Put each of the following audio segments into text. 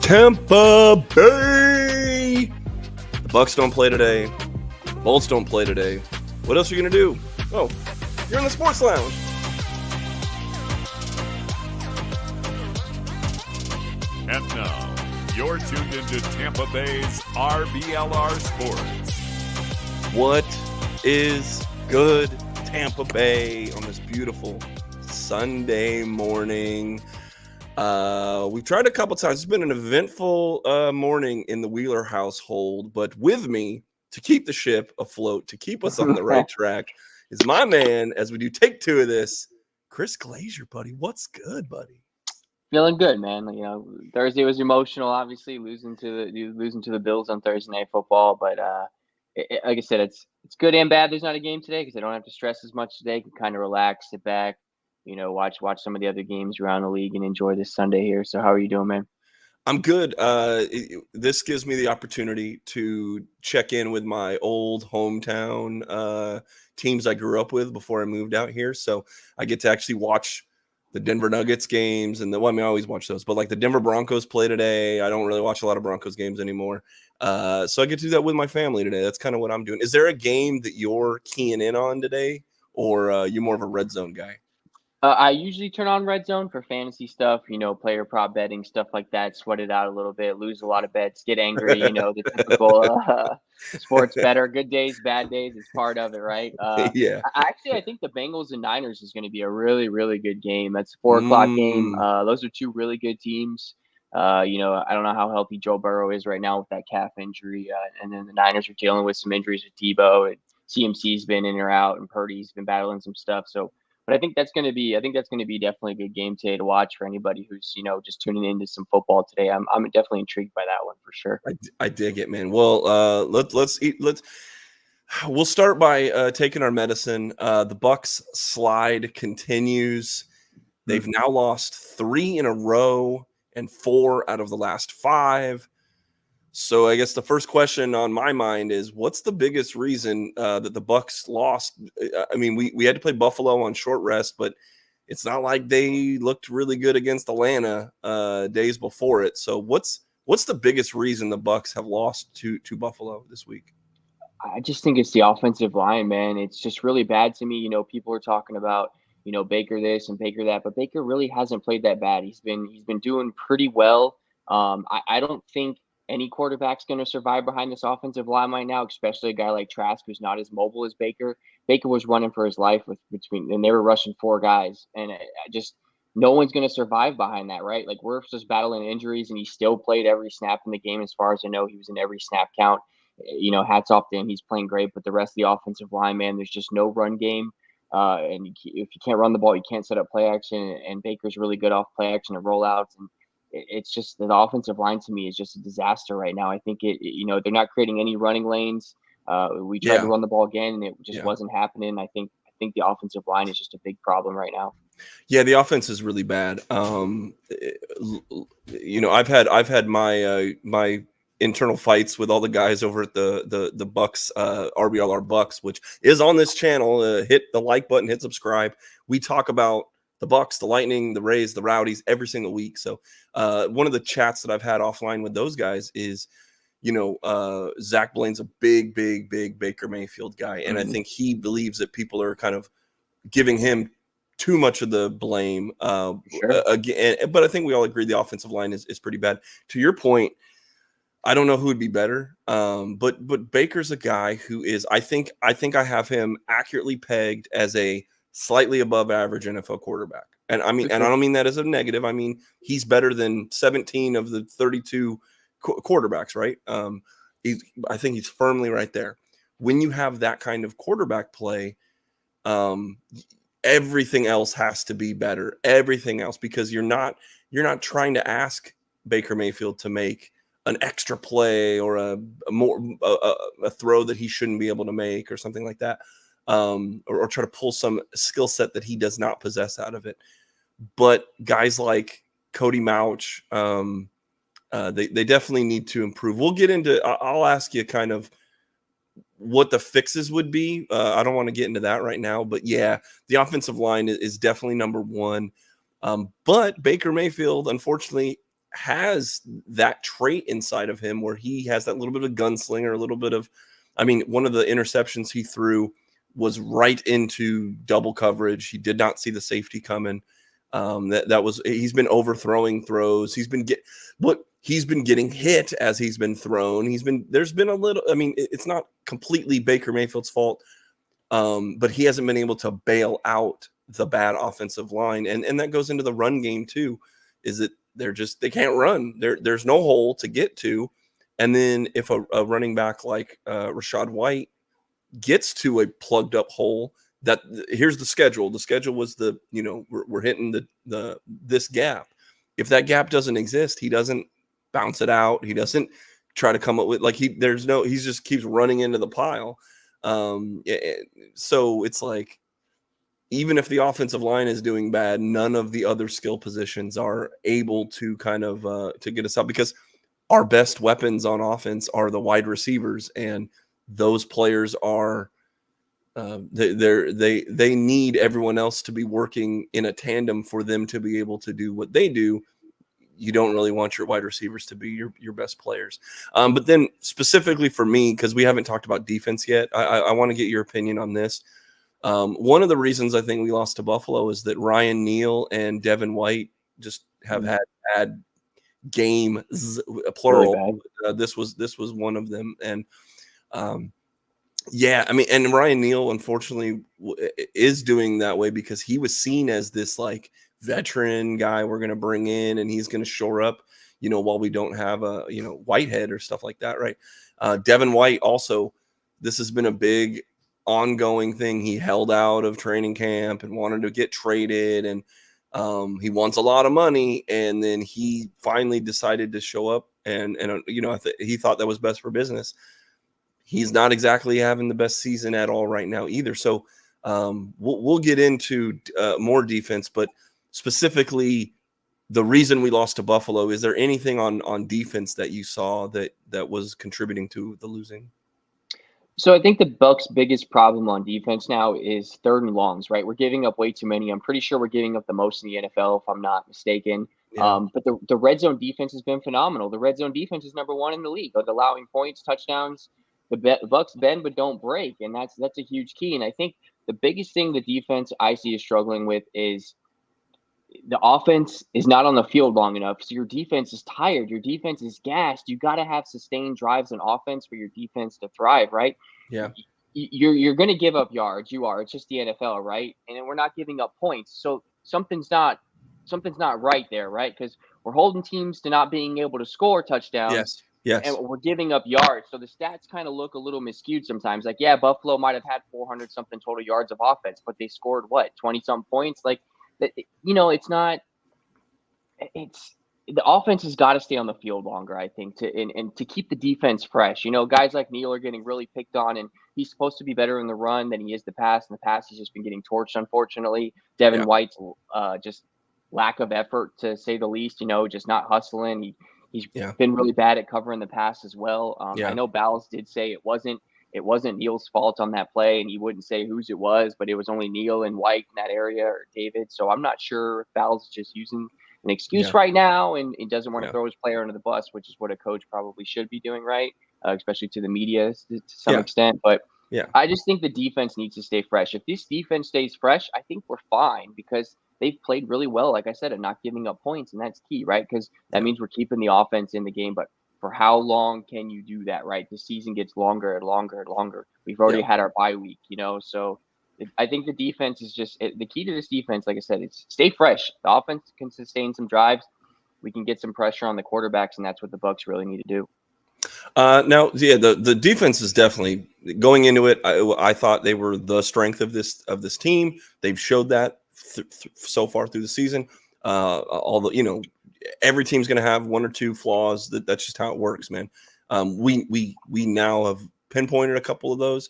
Tampa Bay. The Bucks don't play today. The Bolts don't play today. What else are you going to do? Oh, you're in the sports lounge. And now, you're tuned into Tampa Bay's RBLR Sports. What is good, Tampa Bay, on this beautiful Sunday morning? We've tried a couple times. It's been an eventful morning in the Wheeler household, but with me to keep the ship afloat, to keep us on the right track, is my man, as we do take two of this, Chris Glazier, buddy. What's good, buddy? Feeling good, man. You know, Thursday was emotional, obviously losing to the Bills on Thursday Night Football, but like I said, it's good and bad. There's not a game today because I don't have to stress as much today. I can kind of relax, sit back, you know, watch some of the other games around the league and enjoy this Sunday here. So how are you doing, man? I'm good. This gives me the opportunity to check in with my old hometown teams I grew up with before I moved out here. So I get to actually watch the Denver Nuggets games, and I always watch those. But like the Denver Broncos play today. I don't really watch a lot of Broncos games anymore. So I get to do that with my family today. That's kind of what I'm doing. Is there a game that you're keying in on today, or you more of a red zone guy? I usually turn on Red Zone for fantasy stuff, you know, player prop betting, stuff like that, sweat it out a little bit, lose a lot of bets, get angry, you know, the typical sports better, good days, bad days, it's part of it, right? Yeah. I think the Bengals and Niners is going to be a really, really good game. That's a 4 o'clock game. Those are two really good teams. You know, I don't know how healthy Joe Burrow is right now with that calf injury. And then the Niners are dealing with some injuries with Tebow, and CMC's been in or out, and Purdy's been battling some stuff. So, but I think that's going to be definitely a good game today to watch for anybody who's, you know, just tuning into some football today. I'm definitely intrigued by that one for sure. I dig it, man. Well, we'll start by taking our medicine. The Bucks slide continues. They've now lost 3 in a row and 4 out of the last 5. So I guess the first question on my mind is, what's the biggest reason that the Bucks lost? I mean, we had to play Buffalo on short rest, but it's not like they looked really good against Atlanta days before it. So what's the biggest reason the Bucks have lost to Buffalo this week? I just think it's the offensive line, man. It's just really bad to me. You know, people are talking about, you know, Baker this and Baker that, but Baker really hasn't played that bad. He's been doing pretty well. I don't think any quarterback's going to survive behind this offensive line right now, especially a guy like Trask, who's not as mobile as Baker. Baker was running for his life and they were rushing 4 guys, and I just no one's going to survive behind that, right? Like, we're just battling injuries, and he still played every snap in the game. As far as I know, he was in every snap count. You know, hats off to him. He's playing great, but the rest of the offensive line, man, there's just no run game. And if you can't run the ball, you can't set up play action. And Baker's really good off play action and rollouts. And it's just the offensive line to me is just a disaster right now. I think you know, they're not creating any running lanes. We tried to run the ball again, and it just wasn't happening. I think the offensive line is just a big problem right now. Yeah, the offense is really bad. You know, I've had my internal fights with all the guys over at the Bucks, RBLR Bucks, which is on this channel. Hit the like button, hit subscribe. We talk about the Bucks, the Lightning, the Rays, the Rowdies every single week. So one of the chats that I've had offline with those guys is, you know, Zach Blaine's a big Baker Mayfield guy. And I think he believes that people are kind of giving him too much of the blame. Again, but I think we all agree the offensive line is pretty bad. To your point, I don't know who would be better. But Baker's a guy who is, I think I have him accurately pegged as a slightly above average NFL quarterback. And I mean, and I don't mean that as a negative. I mean, he's better than 17 of the 32 quarterbacks, right? I think he's firmly right there. When you have that kind of quarterback play, everything else has to be better. Everything else, because you're not trying to ask Baker Mayfield to make an extra play or a throw that he shouldn't be able to make or something like that. Or try to pull some skill set that he does not possess out of it. But guys like Cody Mauch, they definitely need to improve. We'll get into, I'll ask you kind of what the fixes would be. I don't want to get into that right now, but yeah, the offensive line is definitely number one. But Baker Mayfield, unfortunately, has that trait inside of him where he has that little bit of gunslinger, a little bit of, I mean, one of the interceptions he threw was right into double coverage. He did not see the safety coming. That was, he's been overthrowing throws. He's been getting hit as he's been thrown. There's been a little, I mean, it's not completely Baker Mayfield's fault. But he hasn't been able to bail out the bad offensive line. And that goes into the run game too, is that they can't run. There's no hole to get to. And then if a running back like Rachaad White gets to a plugged up hole, here's the schedule. The schedule was we're hitting this gap. If that gap doesn't exist, he doesn't bounce it out. He doesn't try to come up with he just keeps running into the pile. So it's like, even if the offensive line is doing bad, none of the other skill positions are able to kind of to get us out, because our best weapons on offense are the wide receivers, and those players are they need everyone else to be working in a tandem for them to be able to do what they do. You don't really want your wide receivers to be your best players. But then specifically for me, because we haven't talked about defense yet, I want to get your opinion on this. One of the reasons I think we lost to Buffalo is that Ryan Neal and Devin White just have had bad games, plural. Really this was one of them. And yeah, I mean, and Ryan Neal, unfortunately, is doing that way because he was seen as this like veteran guy we're going to bring in, and he's going to shore up, while we don't have a, Whitehead or stuff like that. Right. Devin White also, this has been a big ongoing thing. He held out of training camp and wanted to get traded, and he wants a lot of money. And then he finally decided to show up and he thought that was best for business. He's not exactly having the best season at all right now either. So we'll get into more defense, but specifically the reason we lost to Buffalo, is there anything on defense that you saw that was contributing to the losing? So I think the Bucs' biggest problem on defense now is 3rd and longs, right? We're giving up way too many. I'm pretty sure we're giving up the most in the NFL, if I'm not mistaken. Yeah. But the red zone defense has been phenomenal. The red zone defense is number 1 in the league, like allowing points, touchdowns. The Bucs bend but don't break, and that's a huge key. And I think the biggest thing the defense I see is struggling with is the offense is not on the field long enough. So your defense is tired. Your defense is gassed. You got to have sustained drives on offense for your defense to thrive, right? Yeah. You're going to give up yards. You are. It's just the NFL, right? And then we're not giving up points. So something's not right there, right? Because we're holding teams to not being able to score touchdowns. Yes. And we're giving up yards. So the stats kind of look a little miscued sometimes. Like, yeah, Buffalo might have had 400-something total yards of offense, but they scored, 20-something points? Like, it's not – the offense has got to stay on the field longer, I think, and to keep the defense fresh. Guys like Neal are getting really picked on, and he's supposed to be better in the run than he is the pass. In the pass, he's just been getting torched, unfortunately. Devin White's just lack of effort, to say the least, just not hustling. He's been really bad at covering the pass as well. I know Ballas did say it wasn't Neal's fault on that play, and he wouldn't say whose it was, but it was only Neal and White in that area, or David. So I'm not sure if Ballas is just using an excuse right now and doesn't want to throw his player under the bus, which is what a coach probably should be doing, right? Especially to the media to some extent. But I just think the defense needs to stay fresh. If this defense stays fresh, I think we're fine, because they've played really well, like I said, at not giving up points, and that's key, right? Because that means we're keeping the offense in the game. But for how long can you do that, right? The season gets longer and longer and longer. We've already had our bye week, so I think the defense is just the key to this defense. Like I said, it's stay fresh. The offense can sustain some drives. We can get some pressure on the quarterbacks, and that's what the Bucs really need to do. Now, the defense is definitely going into it. I thought they were the strength of this team. They've showed that so far through the season. Although every team's going to have one or two flaws. That's just how it works, man. We now have pinpointed a couple of those,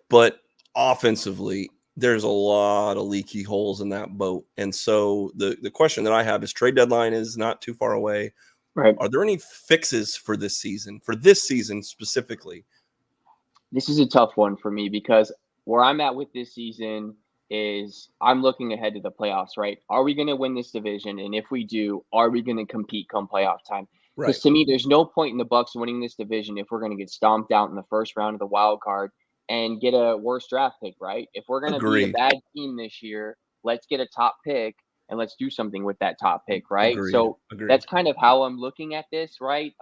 but offensively, there's a lot of leaky holes in that boat. And so the question that I have is, trade deadline is not too far away. Right. Are there any fixes for this season specifically? This is a tough one for me, because where I'm at with this season, is I'm looking ahead to the playoffs, right? Are we going to win this division? And if we do, are we going to compete come playoff time? Because Right. to me, there's no point in the Bucks winning this division if we're going to get stomped out in the first round of the wild card and get a worse draft pick, right? If we're going to be a Agreed. bad team this year, let's get a top pick and let's do something with that top pick, right? Agreed. So Agreed. that's kind of how I'm looking at this, right?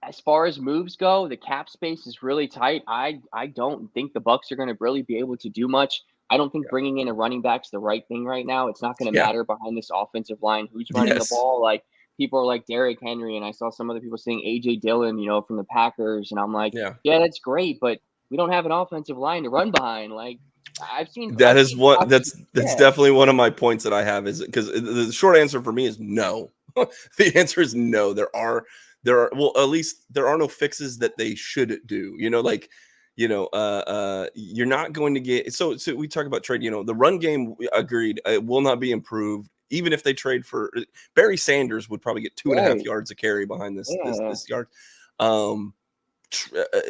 As far as moves go, the cap space is really tight. I don't think the Bucks are going to really be able to do much. I don't think Yeah. bringing in a running back's the right thing right now. It's not going to Yeah. matter behind this offensive line who's running the Yes. ball. Like people are like Derrick Henry, and I saw some other people saying AJ Dillon, from the Packers, and I'm like, Yeah. yeah, that's great, but we don't have an offensive line to run behind. Like I've seen, That I've is seen what Packers, that's yeah, definitely one of my points that I have is because the short answer for me is no. The answer is no. There are well, at least there are no fixes that they should do. You're not going to get so we talk about trade, the run game, agreed, it will not be improved. Even if they trade for Barry Sanders would probably get 2.5 right, yards of carry behind this this yeah, this yard. Um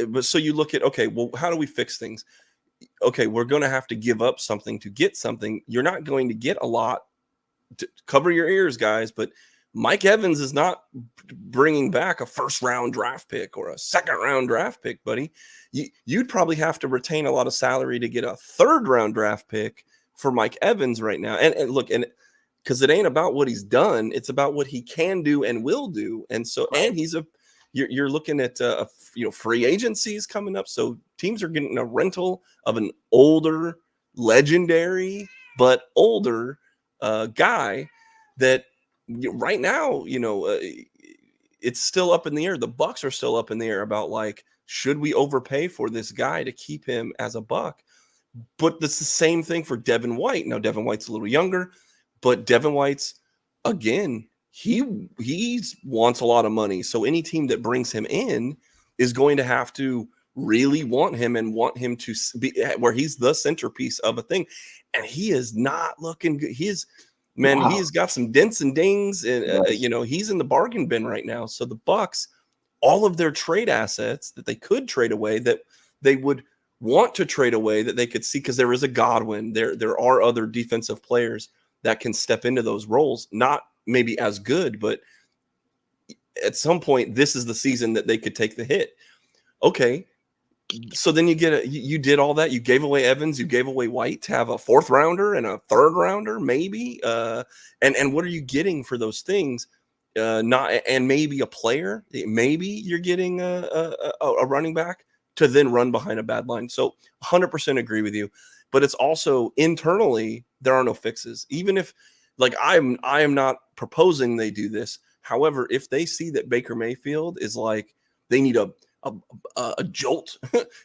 but so you look at, okay, well, how do we fix things? Okay, we're going to have to give up something to get something. You're not going to get a lot. To cover your ears, guys, but Mike Evans is not bringing back a first round draft pick or a second round draft pick, buddy. You'd probably have to retain a lot of salary to get a third round draft pick for Mike Evans right now. And look, and because it ain't about what he's done, it's about what he can do and will do. And so, and right, you're looking at free agencies coming up, so teams are getting a rental of an older, legendary but older guy that right now, it's still up in the air. The Bucks are still up in the air about, like, should we overpay for this guy to keep him as a Buck? But it's the same thing for Devin White. Now, Devin White's a little younger, but Devin White's, again, he wants a lot of money. So any team that brings him in is going to have to really want him and want him to be where he's the centerpiece of a thing. And he is not looking good. wow, He's got some dents and dings, and yes, he's in the bargain bin right now. So the Bucks, all of their trade assets that they could trade away, that they would want to trade away, that they could see, because there is a Godwin, there are other defensive players that can step into those roles, not maybe as good, but at some point this is the season that they could take the hit. Okay, so then you did all that. You gave away Evans, you gave away White to have a fourth rounder and a third rounder, maybe. And what are you getting for those things? Not and maybe a player. Maybe you're getting a running back to then run behind a bad line. So 100% agree with you. But it's also internally there are no fixes. Even if, like, I am not proposing they do this. However, if they see that Baker Mayfield is like they need a jolt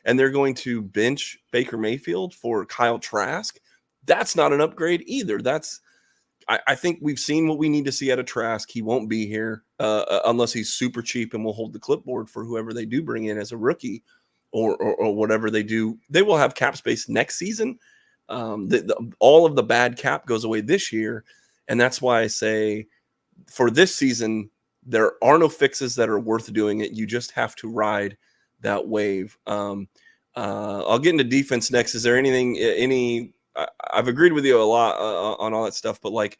and they're going to bench Baker Mayfield for Kyle Trask, that's not an upgrade either. I think we've seen what we need to see out of Trask. He won't be here unless he's super cheap and will hold the clipboard for whoever they do bring in as a rookie or whatever they do. They will have cap space next season. All of the bad cap goes away this year. And that's why I say for this season, there are no fixes that are worth doing it. You just have to ride that wave. I'll get into defense next. Is there anything, I've agreed with you a lot on all that stuff, but like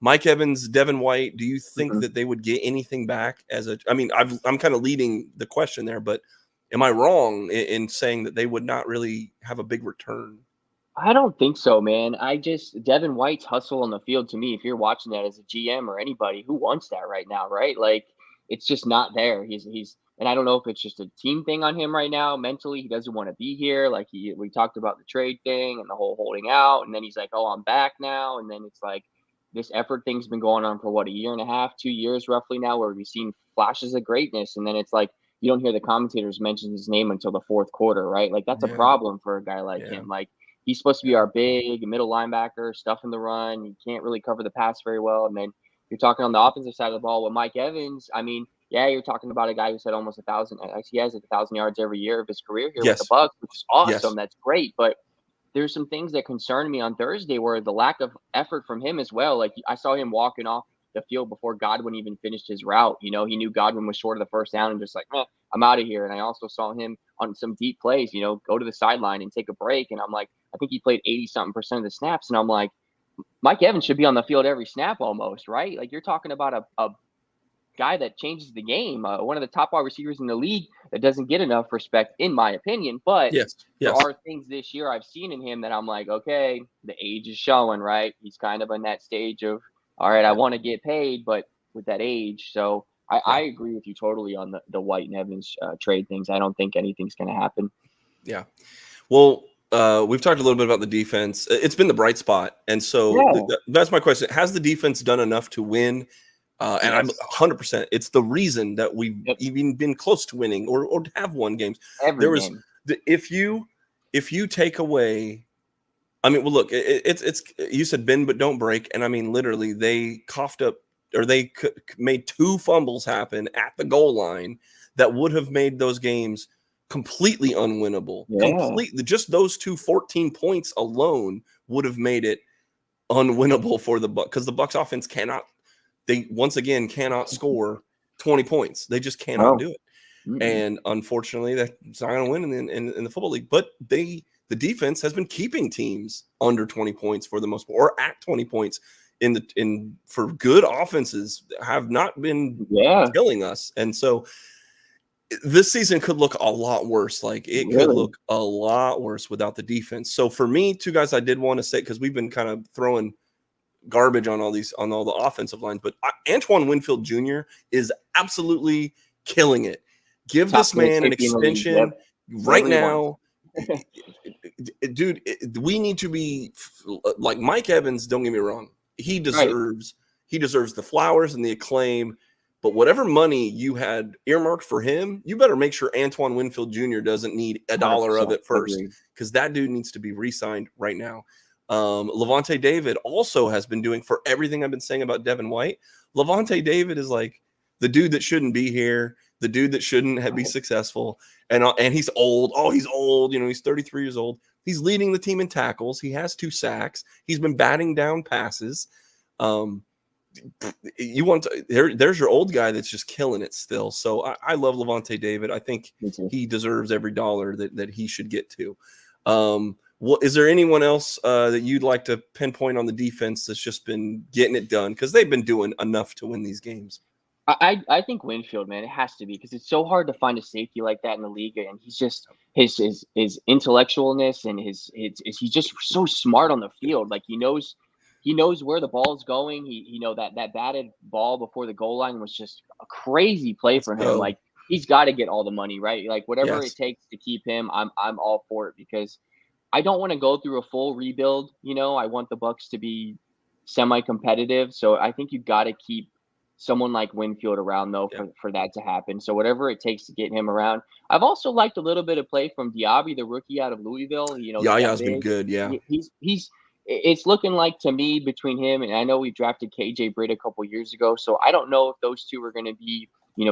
Mike Evans, Devin White, do you think mhm. that they would get anything back I'm kind of leading the question there, but am I wrong in saying that they would not really have a big return? I don't think so, man. Devin White's hustle on the field to me, if you're watching that as a GM or anybody, who wants that right now, right? Like it's just not there. And I don't know if it's just a team thing on him right now. Mentally, he doesn't want to be here. Like we talked about the trade thing and the whole holding out, and then he's like, "Oh, I'm back now." And then it's like this effort thing's been going on for what, a year and a half, 2 years roughly now, where we've seen flashes of greatness, and then it's like you don't hear the commentators mention his name until the fourth quarter, right? Like that's a Yeah, problem for a guy like yeah, him. Like he's supposed to be yeah, our big middle linebacker, stuffing the run. He can't really cover the pass very well. And then you're talking on the offensive side of the ball with Mike Evans. I mean, yeah, you're talking about a guy who said almost 1,000. Actually, he has 1,000 yards every year of his career here with the yes, Bucks, which is awesome. yes, That's great. But there's some things that concern me on Thursday where the lack of effort from him as well. Like I saw him walking off the field before Godwin even finished his route. He knew Godwin was short of the first down and just like, I'm out of here. And I also saw him on some deep plays, go to the sideline and take a break. And I'm like, I think he played 80-something% of the snaps. And I'm like, Mike Evans should be on the field every snap almost, right? Like you're talking about a guy that changes the game, one of the top wide receivers in the league that doesn't get enough respect, in my opinion. But Yes. there Yes. are things this year I've seen in him that I'm like, okay, the age is showing, right? He's kind of in that stage of, all right, I Yeah. want to get paid, but with that age. So I Yeah. agree with you totally on the White and Evans trade things. I don't think anything's going to happen. Yeah. Well, we've talked a little bit about the defense. It's been the bright spot. And so Yeah. that's my question. Has the defense done enough to win? And I'm Yes. 100%. It's the reason that we've Yep. even been close to winning or have won games. Every There was game. if you take away, I mean, well, look, it's you said bend but don't break, and I mean literally they coughed up or they made 2 fumbles happen at the goal line that would have made those games completely unwinnable. Yeah. Completely, just those 14 points alone would have made it unwinnable for the Bucs because the Bucs offense they once again cannot score 20 points. They just cannot do it. Mm-mm. And unfortunately, that's not going to win in the football league. But the defense has been keeping teams under 20 points for the most part, or at 20 points for good offenses have not been killing us. And so this season could look a lot worse. Like it could look a lot worse without the defense. So for me, 2 guys I did want to say, because we've been kind of throwing garbage on all the offensive lines, but Antoine Winfield Jr. is absolutely killing it. Give this man an extension right now. Dude, we need to be like Mike Evans. Don't get me wrong. He deserves the flowers and the acclaim. But whatever money you had earmarked for him, you better make sure Antoine Winfield Jr. doesn't need a dollar of it first, because that dude needs to be re-signed right now. Levante David also has been doing, for everything I've been saying about Devin White, Levante David is like the dude that shouldn't be here, the dude that shouldn't be successful. And he's old. Oh, he's old. He's 33 years old. He's leading the team in tackles. He has 2 sacks. He's been batting down passes. There's your old guy that's just killing it still. So I love Levante David. I think he deserves every dollar that he should get to. Is there anyone else that you'd like to pinpoint on the defense that's just been getting it done? Because they've been doing enough to win these games. I think Winfield, man, it has to be, because it's so hard to find a safety like that in the league, and he's just his intellectualness and he's just so smart on the field. Like he knows where the ball's going. He that batted ball before the goal line was just a crazy play for him. Like he's got to get all the money, right? Like whatever it takes to keep him, I'm all for it, because I don't want to go through a full rebuild. I want the Bucs to be semi-competitive. So I think you got to keep someone like Winfield around, though, for that to happen. So whatever it takes to get him around. I've also liked a little bit of play from Diaby, the rookie out of Louisville. Yaya's been good. Yeah, it's looking like, to me, between him and, I know we drafted KJ Britt a couple years ago, so I don't know if those 2 are going to be,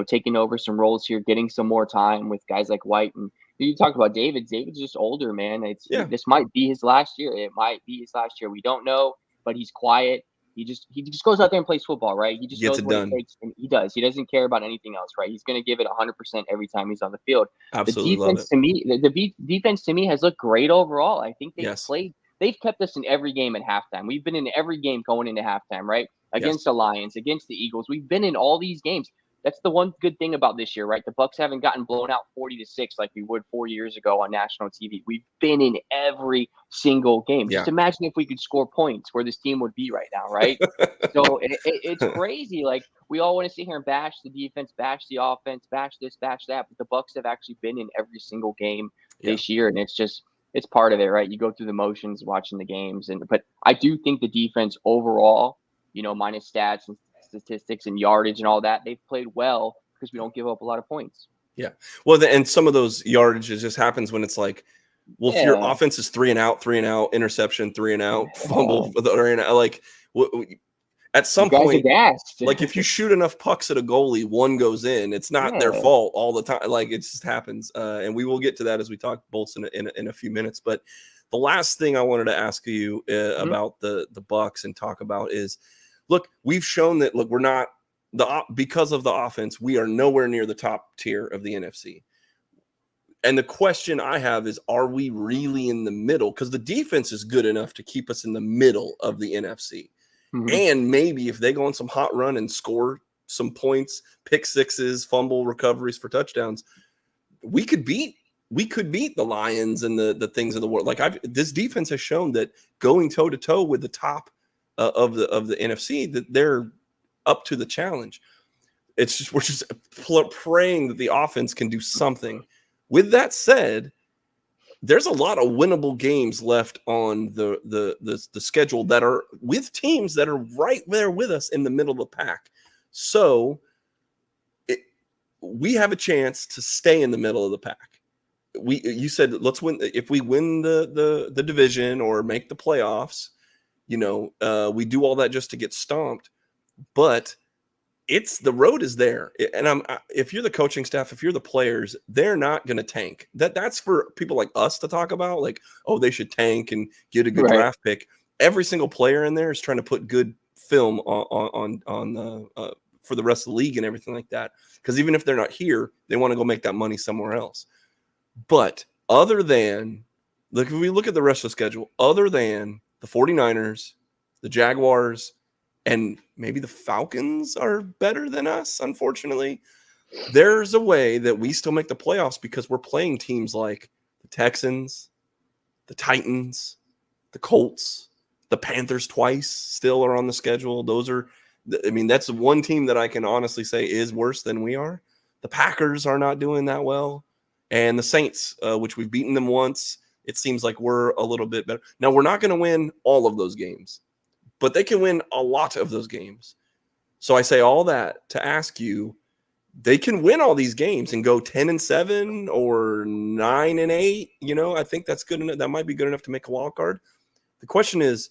taking over some roles here, getting some more time with guys like White. And you talked about David. David's just older, man. This might be his last year. It might be his last year. We don't know, but he's quiet. He just goes out there and plays football, right? He just knows what it takes, and he does. He doesn't care about anything else, right? He's going to give it 100% every time he's on the field. Absolutely, the defense to me, the defense to me has looked great overall. I think they've kept us in every game at halftime. We've been in every game going into halftime, right? Against the Lions, against the Eagles. We've been in all these games. That's the one good thing about this year, right? The Bucs haven't gotten blown out 40-6 like we would 4 years ago on national TV. We've been in every single game. Just imagine if we could score points, where this team would be right now, right? So it's crazy. Like, we all want to sit here and bash the defense, bash the offense, bash this, bash that, but the Bucs have actually been in every single game this year, and it's part of it, right? You go through the motions watching the games, but I do think the defense overall, minus stats and statistics and yardage and all that, they've played well because we don't give up a lot of points. Yeah. Well, and some of those yardages just happens when it's like, well, if your offense is 3 and out, interception, 3 and out, fumble, 3 and out, like at some point, like if you shoot enough pucks at a goalie, 1 goes in. It's not their fault all the time. Like it just happens. And we will get to that as we talk bolts in a few minutes. But the last thing I wanted to ask you about the Bucs and talk about is, look, we've shown that, look, we're not because of the offense, we are nowhere near the top tier of the NFC. And the question I have is, are we really in the middle? Because the defense is good enough to keep us in the middle of the NFC. Mhm. And maybe if they go on some hot run and score some points, pick sixes, fumble recoveries for touchdowns, we could beat the Lions and the things of the world. Like this defense has shown that going toe to toe with the top of the NFC, that they're up to the challenge. It's just we're just praying that the offense can do something. With that said, there's a lot of winnable games left on the schedule that are with teams that are right there with us in the middle of the pack. So we have a chance to stay in the middle of the pack. You said let's win. If we win the division or make the playoffs, we do all that just to get stomped. But the road is there, and if you're the coaching staff, if you're the players, they're not going to tank. That's for people like us to talk about, like, oh, they should tank and get a good draft pick. Every single player in there is trying to put good film on for the rest of the league and everything like that. Because even if they're not here, they want to go make that money somewhere else. But other than, if we look at the rest of the schedule, other than the 49ers, the Jaguars, and maybe the Falcons are better than us, unfortunately, there's a way that we still make the playoffs because we're playing teams like the Texans, the Titans, the Colts, the Panthers twice still are on the schedule. That's one team that I can honestly say is worse than we are. The Packers are not doing that well. And the Saints, which we've beaten them once, it seems like we're a little bit better. Now, we're not going to win all of those games, but they can win a lot of those games. So I say all that to ask you, they can win all these games and go 10-7 or 9-8. I think that's good enough. That might be good enough to make a wild card. The question is,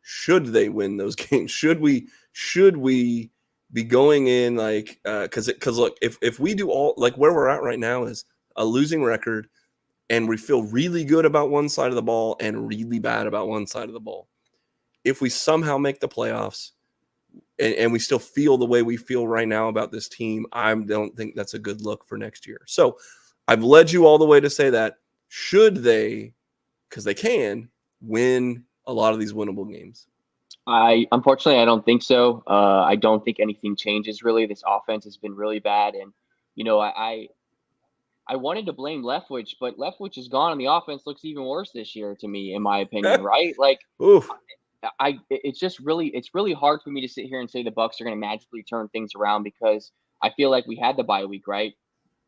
should they win those games? Should we be going in like because look, if we do all like where we're at right now is a losing record, and we feel really good about one side of the ball and really bad about one side of the ball. If we somehow make the playoffs and we still feel the way we feel right now about this team, I don't think that's a good look for next year. So I've led you all the way to say that should they, because they can, win a lot of these winnable games? Unfortunately, I don't think so. I don't think anything changes really. This offense has been really bad, and I wanted to blame Leftwich, but Leftwich is gone, and the offense looks even worse this year to me, in my opinion. Right? Like, oof. It's really hard for me to sit here and say the Bucs are going to magically turn things around because I feel like we had the bye week, right?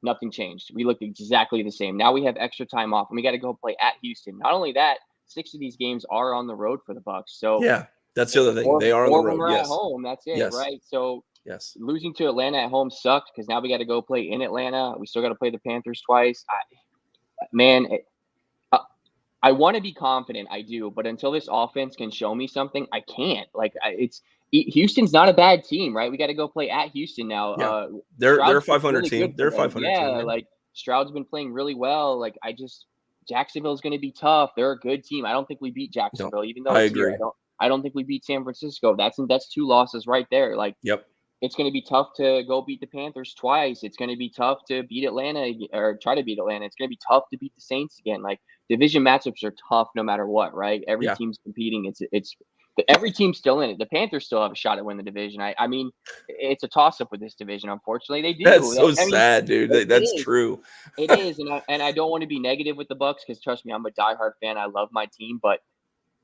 Nothing changed. We looked exactly the same. Now we have extra time off, and we got to go play at Houston. Not only that, 6 of these games are on the road for the Bucs. So yeah, that's the other thing. They are on the road. Yes. At home. That's it, yes. Right? So yes, losing to Atlanta at home sucked because now we got to go play in Atlanta. We still got to play the Panthers twice. I want to be confident, I do, but until this offense can show me something, I can't. Houston's not a bad team, right? We got to go play at Houston now. Yeah. They're a 500 really team. They're a 500 team. Yeah, like Stroud's been playing really well. Jacksonville's going to be tough. They're a good team. I don't think we beat Jacksonville, even though I agree. I don't think we beat San Francisco. That's 2 losses right there. Yep. It's going to be tough to go beat the Panthers twice. It's going to be tough to beat Atlanta or try to beat Atlanta. It's going to be tough to beat the Saints again. Division matchups are tough no matter what, right? Every team's competing. Every team's still in it. The Panthers still have a shot at winning the division. I mean, it's a toss-up with this division. Unfortunately, they do. That's so sad, dude. That's true. It is, and I don't want to be negative with the Bucs because trust me, I'm a diehard fan. I love my team, but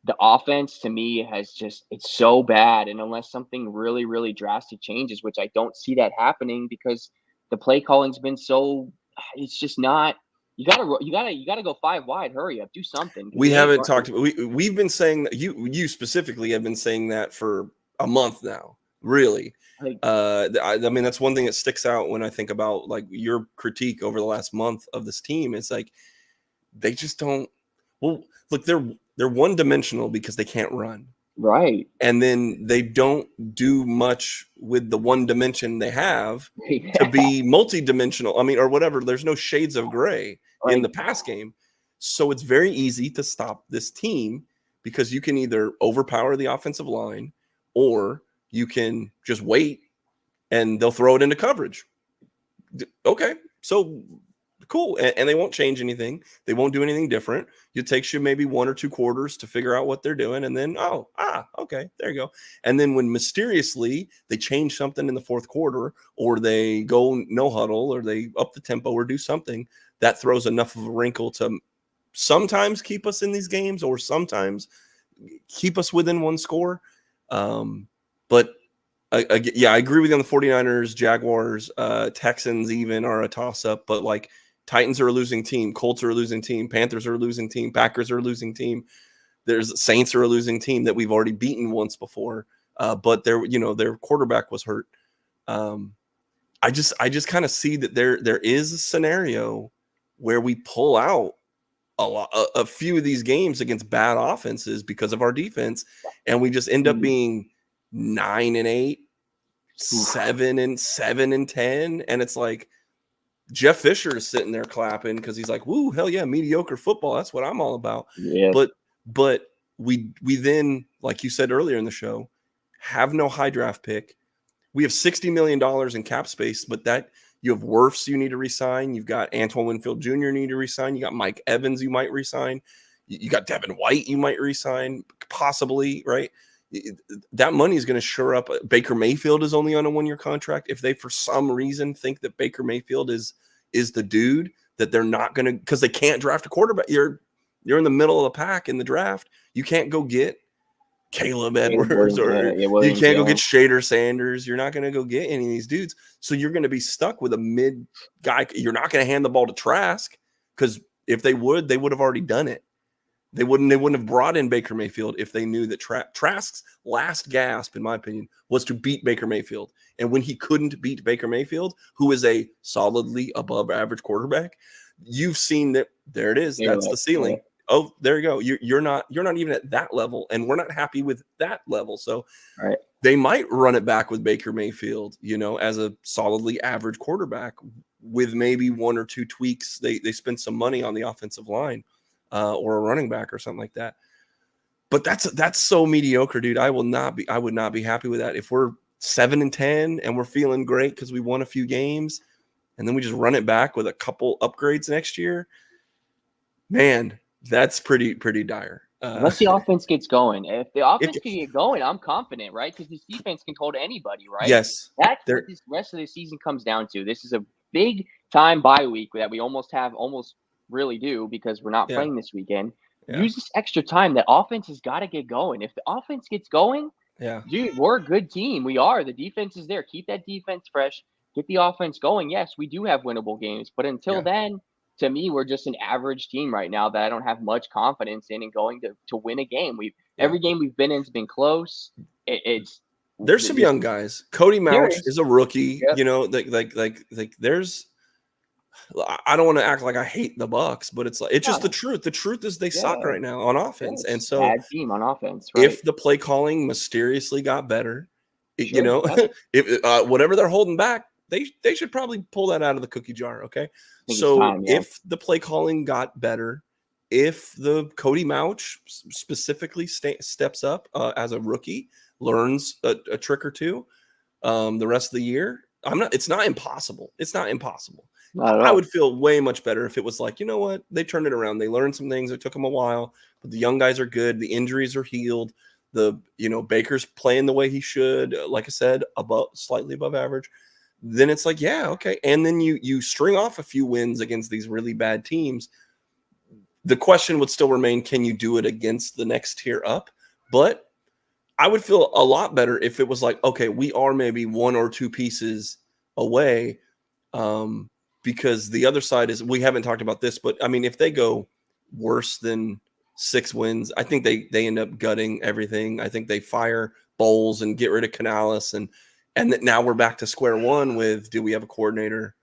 the offense to me it's so bad. And unless something really, really drastic changes, which I don't see that happening because the play calling's been it's just not. You gotta go 5 wide. Hurry up, do something. We haven't talked. We've been saying that you specifically have been saying that for a month now. Really, I mean that's one thing that sticks out when I think about your critique over the last month of this team. It's like they just don't. Well, look, they're one dimensional because they can't run. Right. And then they don't do much with the one dimension they have to be multi-dimensional. I mean, or whatever. There's no shades of gray in the pass game. So it's very easy to stop this team because you can either overpower the offensive line or you can just wait and they'll throw it into coverage. Okay. So Cool. And they won't change anything. They won't do anything different. It takes you maybe 1 or 2 quarters to figure out what they're doing. And then, okay, there you go. And then when mysteriously they change something in the fourth quarter, or they go no huddle, or they up the tempo or do something, that throws enough of a wrinkle to sometimes keep us in these games, or sometimes keep us within one score. But I agree with you on the 49ers, Jaguars, Texans even are a toss-up, but like Titans are a losing team, Colts are a losing team, Panthers are a losing team, Packers are a losing team. There's Saints are a losing team that we've already beaten once before, but their quarterback was hurt. I just kind of see that there is a scenario where we pull out a few of these games against bad offenses because of our defense, and we just end up being 9-8, 7-10, and it's like Jeff Fisher is sitting there clapping because he's like, "Woo, hell yeah, mediocre football. That's what I'm all about." Yeah. But we then, like you said earlier in the show, have no high draft pick. We have $60 million in cap space, but that you have Wirfs you need to resign. You've got Antoine Winfield Jr. you need to resign. You got Mike Evans you might resign. You got Devin White you might resign, possibly, right? That money is going to shore up. Baker Mayfield is only on a 1-year contract. If they, for some reason, think that Baker Mayfield is the dude, that they're not going to, because they can't draft a quarterback. You're in the middle of the pack in the draft. You can't go get Caleb Edwards, or you can't go get Shader Sanders. You're not going to go get any of these dudes. So you're going to be stuck with a mid guy. You're not going to hand the ball to Trask, because if they would have already done it. They wouldn't have brought in Baker Mayfield if they knew that Trask's last gasp, in my opinion, was to beat Baker Mayfield. And when he couldn't beat Baker Mayfield, who is a solidly above average quarterback, you've seen that. There it is. That's the ceiling. Oh, there you go. You're not even at that level, and we're not happy with that level. So they might run it back with Baker Mayfield, as a solidly average quarterback, with maybe 1 or 2 tweaks. They spend some money on the offensive line. Or a running back or something like that. But that's so mediocre, dude. I would not be happy with that. If we're 7-10 and we're feeling great because we won a few games, and then we just run it back with a couple upgrades next year, man, that's pretty dire. Unless the offense gets going. If the offense can get going, I'm confident, right? Because this defense can hold anybody, right? Yes. That's what this rest of the season comes down to. This is a big time bye week that we almost really do, because we're not playing this weekend. Use this extra time. That offense has got to get going. If the offense gets going, dude, we're a good team. We are. The defense is there. Keep that defense fresh. Get the offense going. Yes, we do have winnable games, but until then, to me, we're just an average team right now that I don't have much confidence in going to win a game. Every game we've been in has been close. There's some young guys. Cody Mouch is a rookie. Like there's. I don't want to act like I hate the Bucs, but it's just the truth. The truth is they suck right now on offense, and so bad team on offense. Right? If the play calling mysteriously got better, if whatever they're holding back, they should probably pull that out of the cookie jar. Okay, so if the play calling got better, if the Cody Mouch specifically steps up as a rookie, learns a trick or two, the rest of the year, it's not impossible. It's not impossible. I would feel way much better if it was like, you know what? They turned it around. They learned some things. It took them a while, but the young guys are good. The injuries are healed. Baker's playing the way he should. Like I said, slightly above average. Then it's like, yeah, okay. And then you string off a few wins against these really bad teams. The question would still remain, can you do it against the next tier up? But I would feel a lot better if it was like, okay, we are maybe 1 or 2 pieces away. Because the other side is, we haven't talked about this, but I mean, if they go worse than 6 wins, I think they end up gutting everything. I think they fire Bowles and get rid of Canales, and that now we're back to square one with, do we have a coordinator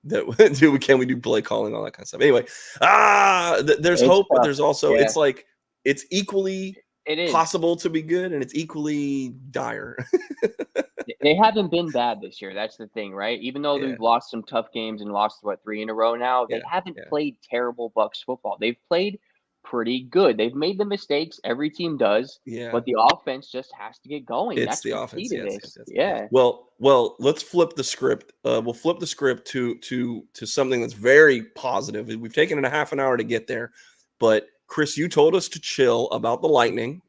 that can we do play calling, all that kind of stuff. Anyway, there's hope, but there's also it's like it's equally possible to be good, and it's equally dire. They haven't been bad this year. That's the thing, right? Even though they've lost some tough games and lost 3 in a row now, they haven't played terrible Bucs football. They've played pretty good. They've made the mistakes, every team does, Yeah. but the offense just has to get going. It's That's the what's key offense. to Yes, yes, this. yes. Yeah. Well, let's flip the script. We'll flip the script to something that's very positive. We've taken it a half an hour to get there, but Chris, you told us to chill about the Lightning.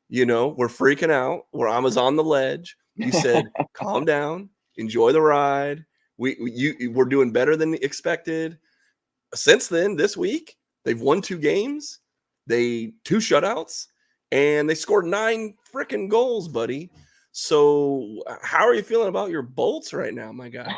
You know, we're freaking out. Where I was on the ledge. You said, "Calm down, enjoy the ride." We're doing better than expected. Since then, this week they've won 2 games, they 2 shutouts, and they scored 9 freaking goals, buddy. So, how are you feeling about your Bolts right now, my guy?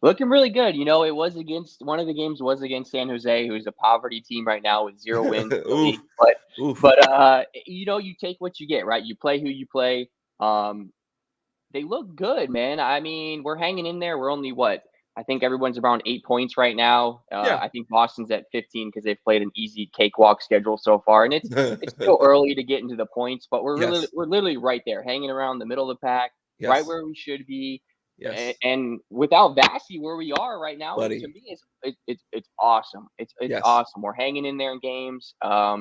Looking really good. It was against one of the games was against San Jose, who's a poverty team right now with 0 wins in the Oof, league. But oof. but you take what you get, right? You play who you play. They look good, man. I mean, we're hanging in there. We're only what? I think everyone's around 8 points right now. Yeah. I think Boston's at 15 because they've played an easy cakewalk schedule so far, and it's still early to get into the points, but Yes. we're literally right there, hanging around the middle of the pack, right Yes. where we should be. Yes. And without Vasi where we are right now, to Buddy. me, it's awesome. It's Yes. awesome. We're hanging in there in games. I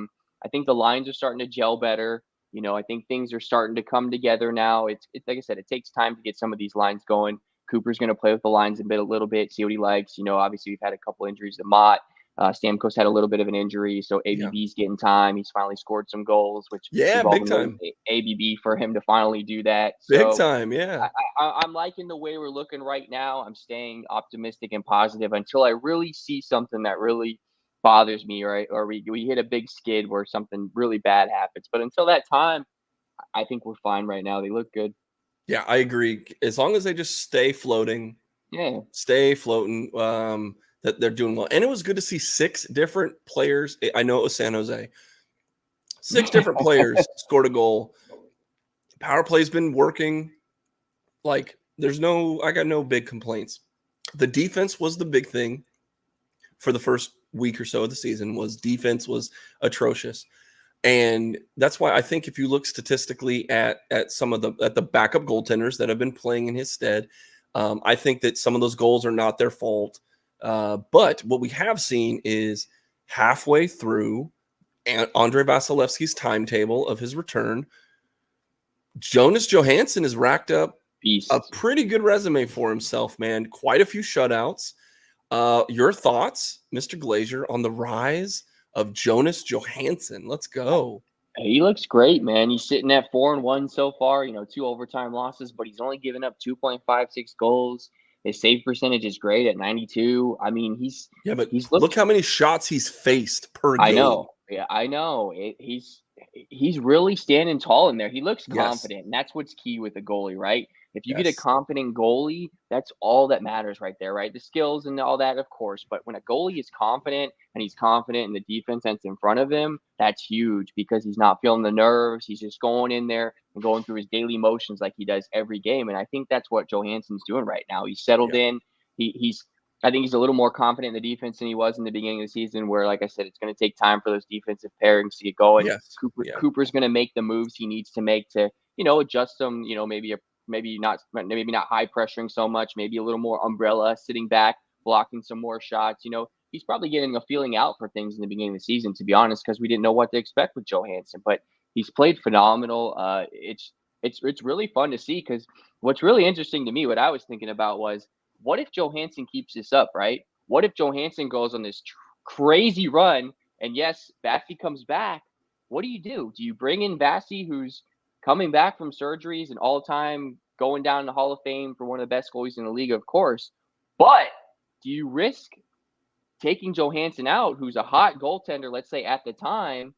think the lines are starting to gel better. I think things are starting to come together now. It's like I said, it takes time to get some of these lines going. Cooper's going to play with the lines a little bit, see what he likes. Obviously we've had a couple injuries to Mott. Stamkos had a little bit of an injury, so Yeah. ABB's getting time. He's finally scored some goals, which Yeah, we've all big been waiting time. for ABB for him to finally do that. Big So time, yeah. I'm liking the way we're looking right now. I'm staying optimistic and positive until I really see something that really bothers me, right? Or we hit a big skid where something really bad happens. But until that time, I think we're fine right now. They look good. Yeah, I agree. As long as they just stay floating, Yeah. stay floating, that they're doing well. And it was good to see 6 different players. I know it was San Jose. 6 different players scored a goal. Power play's been working. Like, I got no big complaints. The defense was the big thing for the first week or so of the season. Was defense was atrocious. And that's why I think if you look statistically at some of the backup goaltenders that have been playing in his stead, I think that some of those goals are not their fault. But what we have seen is halfway through Andre Vasilevsky's timetable of his return, Jonas Johansson has racked up Beast. a pretty good resume for himself, man. Quite a few shutouts. Your thoughts, Mr. Glazier, on the rise of Jonas Johansson? Let's go. He looks great, man. He's sitting at 4-1 so far. 2 overtime losses, but he's only given up 2.56 goals. His save percentage is great at 92. I mean, he's look looked. how many shots he's faced per game. I know. Yeah, I know. He's really standing tall in there. He looks confident, and that's what's key with a goalie, right? If you get a confident goalie, that's all that matters right there, right? The skills and all that, of course. But when a goalie is confident and he's confident in the defense that's in front of him, that's huge because he's not feeling the nerves. He's just going in there and going through his daily motions like he does every game. And I think that's what Johansson's doing right now. He's settled in. I think he's a little more confident in the defense than he was in the beginning of the season, where, like I said, it's going to take time for those defensive pairings to get going. Yes. Cooper's going to make the moves he needs to make to, adjust them, maybe not high pressuring so much, maybe a little more umbrella, sitting back, blocking some more shots. He's probably getting a feeling out for things in the beginning of the season, to be honest, because we didn't know what to expect with Johansson, but he's played phenomenal. It's really fun to see because what's really interesting to me, what I was thinking about was, what if Johansson keeps this up, right? What if Johansson goes on this crazy run and yes, Vasi comes back? What do? Do you bring in Vasi, who's coming back from surgeries and all-time going down in the Hall of Fame for one of the best goalies in the league, of course. But do you risk taking Johansson out, who's a hot goaltender, let's say at the time,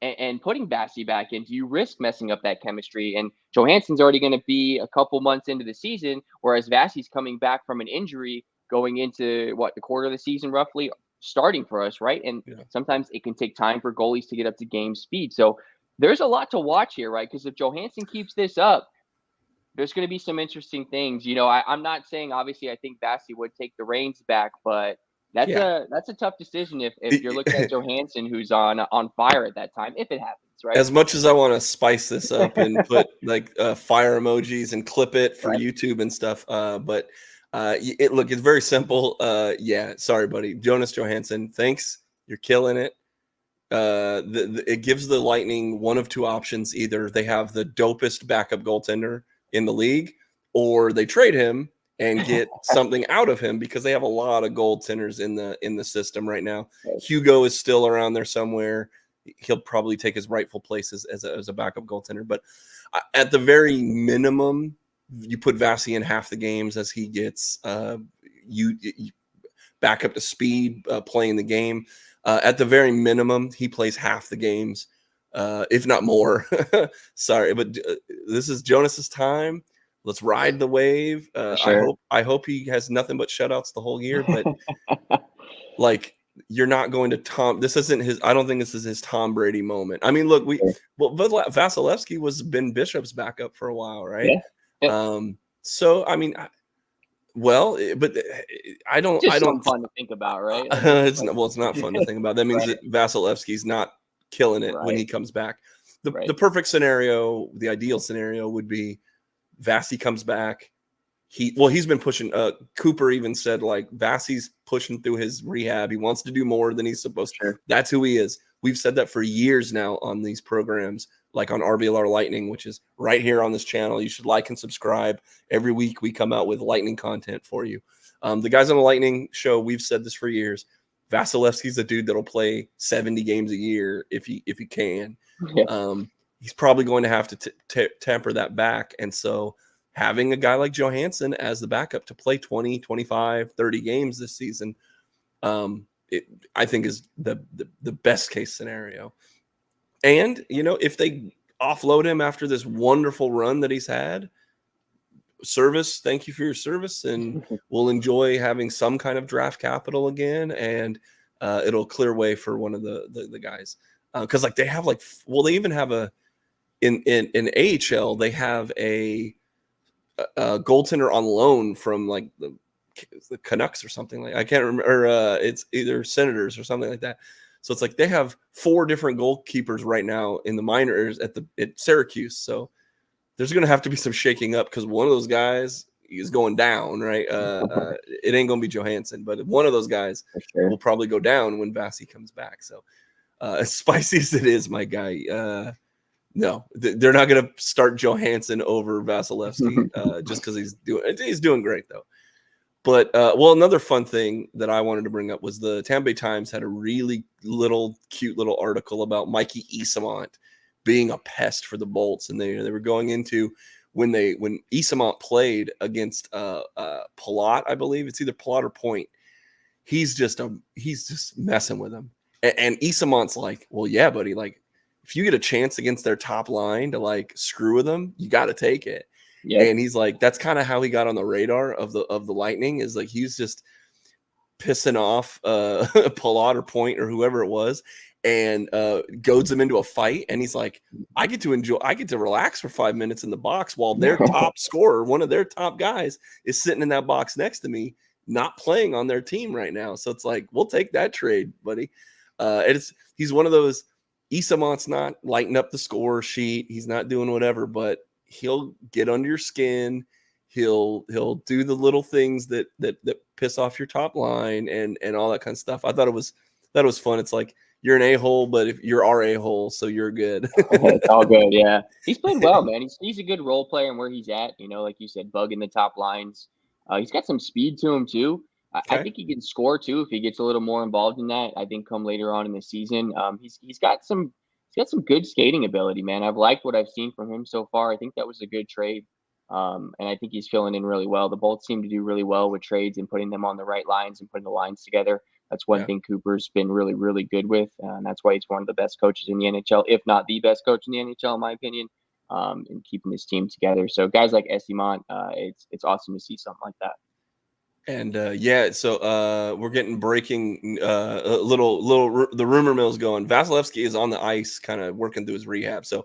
and putting Vasi back in? Do you risk messing up that chemistry? And Johansson's already going to be a couple months into the season, whereas Vasi's coming back from an injury going into, the quarter of the season roughly, starting for us, right? And sometimes it can take time for goalies to get up to game speed. So there's a lot to watch here, right? Because if Johansson keeps this up, there's going to be some interesting things. I'm not saying, obviously, I think Vasi would take the reins back, but that's a tough decision if you're looking at Johansson, who's on fire at that time, if it happens, right? As much as I want to spice this up and put fire emojis and clip it for YouTube and stuff, but it's very simple. Sorry, buddy. Jonas Johansson, thanks. You're killing it. it gives the Lightning one of two options. Either they have the dopest backup goaltender in the league, or they trade him and get something out of him, because they have a lot of goaltenders in the system right now. Hugo is still around there somewhere. He'll probably take his rightful place as a backup goaltender. But at the very minimum, you put Vasi in half the games as he gets you back up to speed playing the game. At the very minimum, he plays half the games, if not more. Sorry, but this is Jonas's time. Let's ride the wave. Sure. I hope he has nothing but shutouts the whole year. But like, you're not going to Tom. This isn't his. I don't think this is his Tom Brady moment. I mean, look, Vasilevsky was Ben Bishop's backup for a while, right? Yeah. So I mean, but I don't. Just something fun to think about, right? It's not fun to think about. That means that Vasilevsky's not killing it when he comes back. The perfect scenario, the ideal scenario, would be Vasi comes back. He's been pushing. Cooper even said, like, Vasi's pushing through his rehab. He wants to do more than he's supposed to. That's who he is. We've said that for years now on these programs, like on RBLR Lightning, which is right here on this channel. You should like and subscribe. Every week we come out with Lightning content for you. The guys on the Lightning show, we've said this for years. Vasilevsky's a dude that'll play 70 games a year if he can. Yeah. He's probably going to have to temper that back. And so having a guy like Johansson as the backup to play 20, 25, 30 games this season, I think is the best case scenario. And, if they offload him after this wonderful run that he's had, thank you for your service, and we'll enjoy having some kind of draft capital again, and it'll clear way for one of the guys. Because they have they even have in AHL, they have a goaltender on loan from the Canucks or something, I can't remember, or it's either Senators or something like that. So it's they have 4 different goalkeepers right now in the minors at Syracuse. So there's going to have to be some shaking up, because one of those guys is going down, right? It ain't going to be Johansson, but one of those guys will probably go down when Vasi comes back. So as spicy as it is, my guy, no, they're not going to start Johansson over Vasilevsky just because he's doing great, though. But another fun thing that I wanted to bring up was the Tampa Bay Times had a really cute little article about Mikey Eyssimont being a pest for the Bolts, and they were going into when Eyssimont played against Palat, I believe it's either Palat or Point. He's just messing with him, and Eysimont's like, well, yeah, buddy, if you get a chance against their top line to screw with them, you got to take it. Yeah. And he's like, that's kind of how he got on the radar of the Lightning, is he's just pissing off Palat or Point or whoever it was, and goads them into a fight. And he's like, I get to relax for 5 minutes in the box while their top scorer, one of their top guys, is sitting in that box next to me, not playing on their team right now. So it's we'll take that trade, buddy. He's one of those. Eysimont's not lighting up the score sheet. He's not doing whatever, but he'll get under your skin. He'll do the little things that piss off your top line and all that kind of stuff. I thought it was fun. It's you're an a-hole, but if you're our a-hole, so you're good. It's all good. Yeah, he's played well, man. He's a good role player, and where he's at, like you said, bugging the top lines. He's got some speed to him too. I think he can score too if he gets a little more involved in that. I think come later on in the season, he's got some good skating ability, man. I've liked what I've seen from him so far. I think that was a good trade, and I think he's filling in really well. The Bolts seem to do really well with trades and putting them on the right lines and putting the lines together. That's one thing Cooper's been really, really good with, and that's why he's one of the best coaches in the NHL, if not the best coach in the NHL, in my opinion, in keeping his team together. So guys like Eyssimont, it's awesome to see something like that. And so we're getting breaking the rumor mill's going. Vasilevsky is on the ice, kind of working through his rehab. So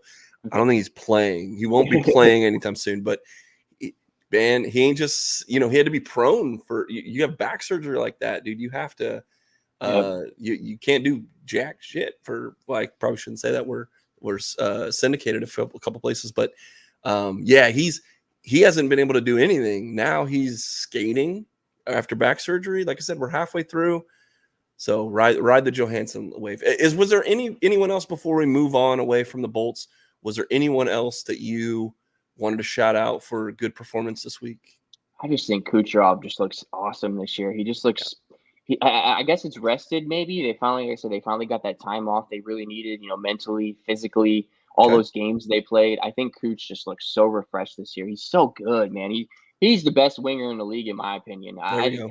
I don't think he's playing. He won't be playing anytime soon. But man, he ain't just he had to be prone for. You have back surgery like that, dude. You have to. You can't do jack shit for. Well, I probably shouldn't say that. We're syndicated a couple places, but he hasn't been able to do anything. Now he's skating after back surgery. Like I said, we're halfway through. So ride the Johansson wave. Was there anyone else before we move on away from the Bolts? Was there anyone else that you wanted to shout out for a good performance this week? I just think Kucherov just looks awesome this year. He just looks. I guess it's rested. Maybe they finally, like I said, they finally got that time off they really needed. Mentally, physically, all Okay. those games they played. I think Cooch just looks so refreshed this year. He's so good, man. He's the best winger in the league, in my opinion. There you go.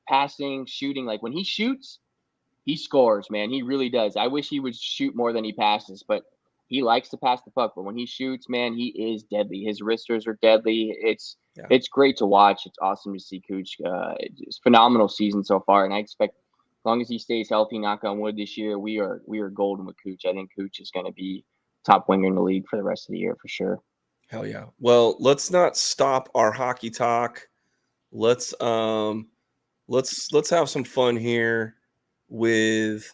Passing, shooting, like when he shoots, he scores, man. He really does. I wish he would shoot more than he passes, but he likes to pass the puck. But when he shoots, man, he is deadly. His wristers are deadly. Yeah. It's great to watch. It's awesome to see Cooch. It's phenomenal season so far, and I expect as long as he stays healthy, knock on wood, this year we are golden with Cooch. I think Cooch is going to be top winger in the league for the rest of the year for sure. Hell yeah. Well, let's not stop our hockey talk. Let's have some fun here with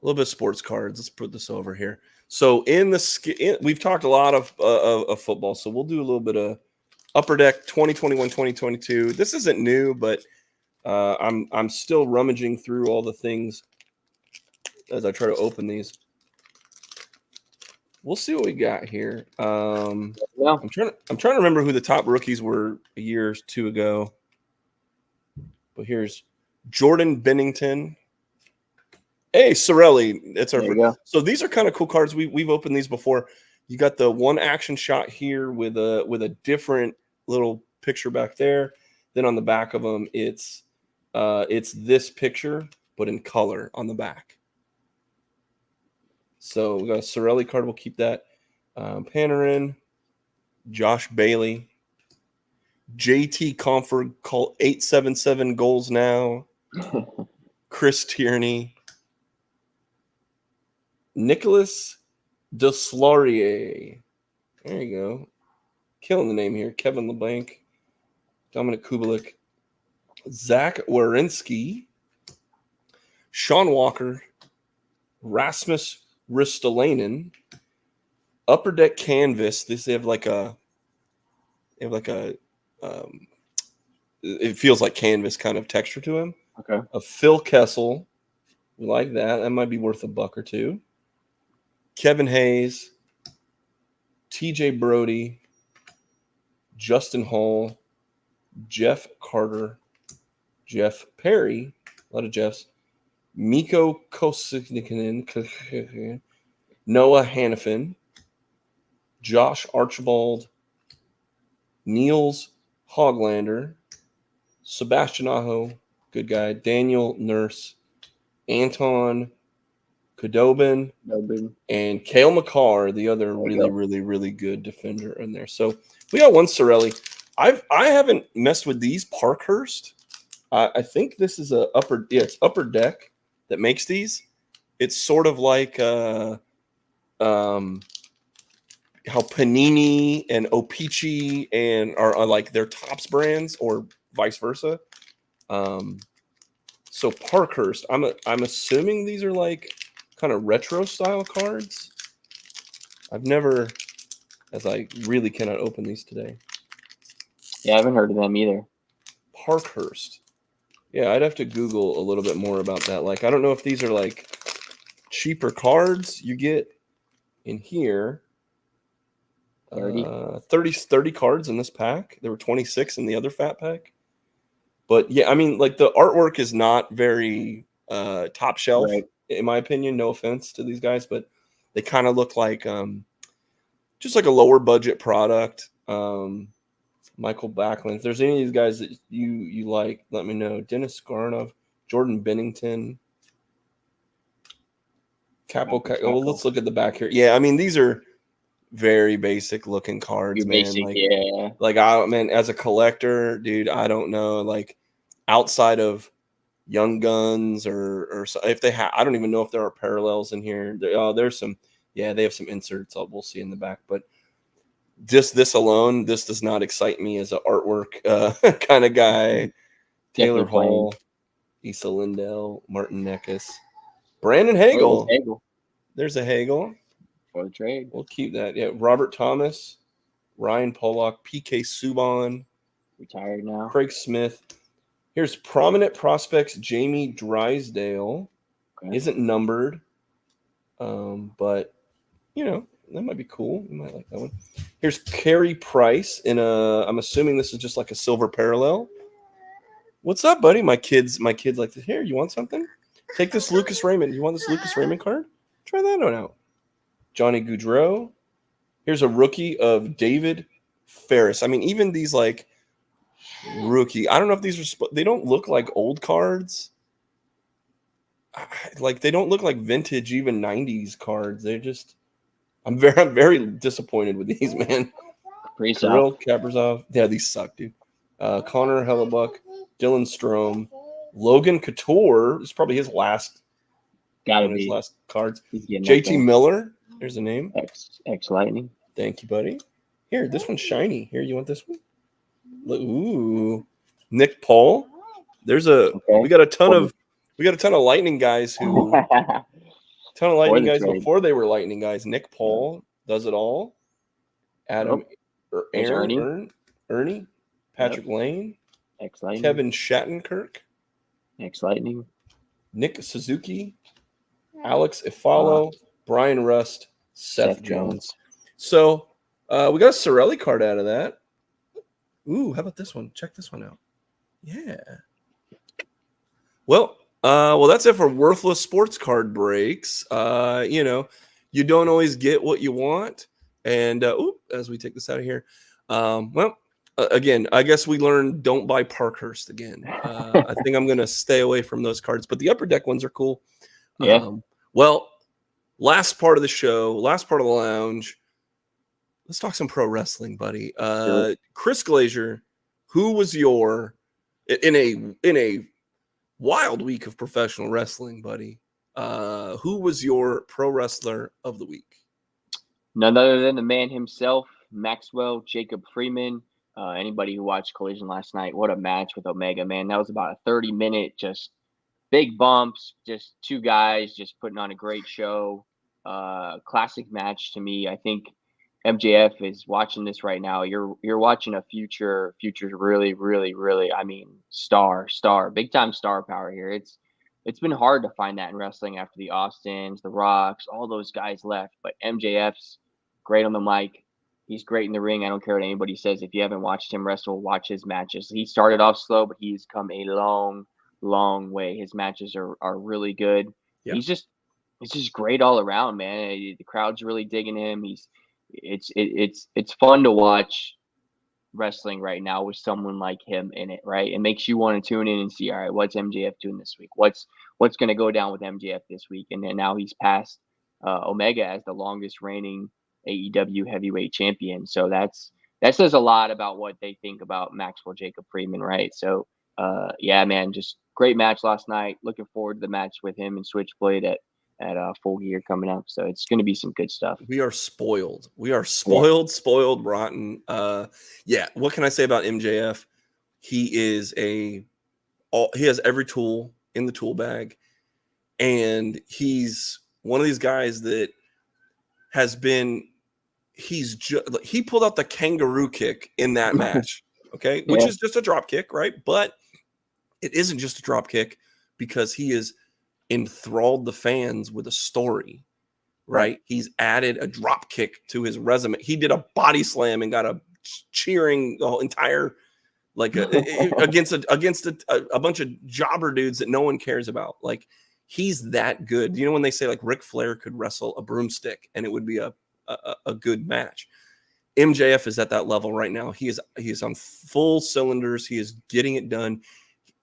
a little bit of sports cards. Let's put this over here. So we've talked a lot of football, so we'll do a little bit of Upper Deck 2021-2022. This isn't new, but I'm still rummaging through all the things as I try to open these. We'll see what we got here. I'm trying to remember who the top rookies were a year or two ago. But here's Jordan Bennington. Hey, Sorelli. It's our first. So these are kind of cool cards. We've opened these before. You got the one action shot here with a different little picture back there. Then on the back of them, it's this picture, but in color on the back. So we got a Sorelli card. We'll keep that. Panarin, Josh Bailey, JT Comfort, call 877 goals now. Chris Tierney, Nicholas Deslauriers. There you go. Killing the name here. Kevin LeBlanc, Dominic Kubalik, Zach Werenski, Sean Walker, Rasmus Ristolainen, Upper Deck Canvas. They have like a it feels like canvas kind of texture to him. Okay. A Phil Kessel. We like that. That might be worth $1 or $2. Kevin Hayes, TJ Brody, Justin Hall, Jeff Carter, Jeff Perry, a lot of Jeffs, Mikko Kosikinen, Noah Hannafin, Josh Archibald, Niels Hoglander, Sebastian Aho, good guy, Daniel Nurse, Anton Khudobin, and Cale Makar, the other really good defender in there. So we got one Sorelli. I haven't messed with these Parkhurst. I think this is it's Upper Deck that makes these. It's sort of like how Panini and O-Pee-Chee and are like their Tops brands or vice versa. So Parkhurst, I'm assuming these are like kind of retro style cards. I've never, as I really cannot open these today. Yeah, I haven't heard of them either. Parkhurst. Yeah, I'd have to Google a little bit more about that. Like, I don't know if these are like cheaper cards you get in here. 30 cards in this pack. There were 26 in the other fat pack. But yeah, I mean, like the artwork is not very top shelf, right, in my opinion. No offense to these guys, but they kind of look like just like a lower budget product. Michael Backlund. If there's any of these guys that you like, let me know. Dennis Garnov, Jordan Bennington, Capo. Well, let's look at the back here. Yeah, I mean, these are very basic looking cards, man. Basic, like, yeah. Like, as a collector, dude, I don't know. Like, outside of Young Guns or if they have, I don't even know if there are parallels in here. There's some. Yeah, they have some inserts. We'll see in the back, but just this alone, this does not excite me as an artwork kind of guy. Taylor Hall, Issa Lindell, Martin Neckes, Brandon Hagel. There's a Hagel for the trade. We'll keep that. Yeah, Robert Thomas, Ryan Pollock, PK Subban, retired now. Craig Smith, Here's Prominent Prospects Jamie Drysdale. Okay. Isn't numbered, but you know, that might be cool. You might like that one. Here's Carey Price in a. I'm assuming this is just like a silver parallel. What's up, buddy? My kids like to hear. You want something? Take this Lucas Raymond. You want this Lucas Raymond card? Try that one out. Johnny Gaudreau. Here's a rookie of David Ferris. I mean, even these like rookie. I don't know if these are. They don't look like old cards. Like they don't look like vintage, even '90s cards. They're just. I'm very disappointed with these, man. Kirill Kaprizov. Yeah, these suck, dude. Connor Hellebuck, Dylan Strome, Logan Couture. This is probably his last. Gotta be his last cards. JT Miller. There's a name. X Lightning. Thank you, buddy. Here, this one's shiny. Here, you want this one? Ooh, Nick Paul. There's a. Okay. We got a ton of Lightning guys who. Ton of Lightning guys before they were Lightning guys. Nick Paul does it all. Adam, Ernie, Patrick Lane, X-Lightning. Kevin Shattenkirk, X-Lightning, Nick Suzuki, Alex Ifalo, Brian Rust, Seth Jones. So we got a Sorelli card out of that. Ooh, how about this one? Check this one out. Yeah. Well, that's it for worthless sports card breaks. You know, you don't always get what you want. And as we take this out of here, again, I guess we learned don't buy Parkhurst again. I think I'm going to stay away from those cards, but the Upper Deck ones are cool. Yeah. Well, last part of the show, last part of the lounge. Let's talk some pro wrestling, buddy. Sure. Chris Glazier, who was your in a wild week of professional wrestling, buddy? Who was your pro wrestler of the week? None other than the man himself, Maxwell Jacob Freeman. Anybody who watched Collision last night, what a match with Omega, man. That was about a 30-minute, just big bumps, just two guys just putting on a great show. Classic match to me. I think MJF is watching this right now. You're watching a future really, really, really, I mean, star, big time star power here. It's been hard to find that in wrestling after the Austins, the Rocks, all those guys left. But MJF's great on the mic. He's great in the ring. I don't care what anybody says. If you haven't watched him wrestle, watch his matches. He started off slow, but he's come a long, long way. His matches are really good. Yeah. It's just great all around, man. The crowd's really digging him. It's fun to watch wrestling right now with someone like him in it, right? It makes you want to tune in and see, all right, what's MJF doing this week? What's going to go down with MJF this week? And then now he's passed Omega as the longest reigning AEW heavyweight champion. So that says a lot about what they think about Maxwell Jacob Freeman, right? So yeah, man, just great match last night. Looking forward to the match with him and Switchblade at Full Gear coming up. So it's going to be some good stuff. We are spoiled. Spoiled, rotten. Yeah. What can I say about MJF? He has every tool in the tool bag, and he's one of these guys that has been. He pulled out the kangaroo kick in that match. Okay, which is just a drop kick, right? But it isn't just a drop kick because he is enthralled the fans with a story, right? He's added a drop kick to his resume. He did a body slam and got a cheering the whole entire against a bunch of jobber dudes that no one cares about. Like, he's that good. You know, when they say like Ric Flair could wrestle a broomstick and it would be a good match. MJF is at that level right now. He is on full cylinders. He is getting it done.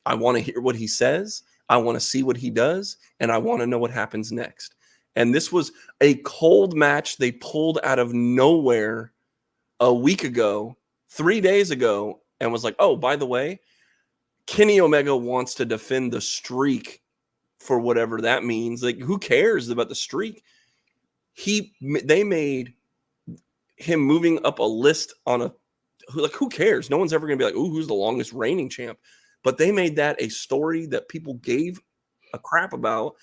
I want to hear what he says. I want to see what he does, and I want to know what happens next. And this was a cold match they pulled out of nowhere a week ago, 3 days ago, and was like, oh, by the way, Kenny Omega wants to defend the streak for whatever that means. Like, who cares about the streak? They made him moving up a list on who cares? No one's ever going to be like, ooh, who's the longest reigning champ? But they made that a story that people gave a crap about.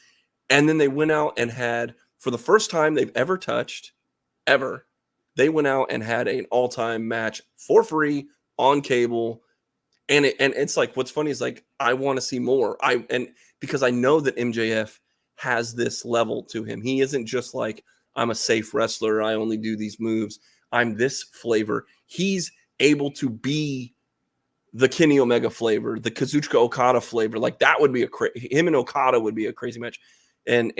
And then they went out and had, for the first time they've ever touched, they went out and had an all-time match for free on cable And it's like, what's funny is like, I want to see more. Because I know that MJF has this level to him. He isn't just like, I'm a safe wrestler, I only do these moves, I'm this flavor. He's able to be the Kenny Omega flavor, the Kazuchika Okada flavor. Like that would be him and Okada would be a crazy match. And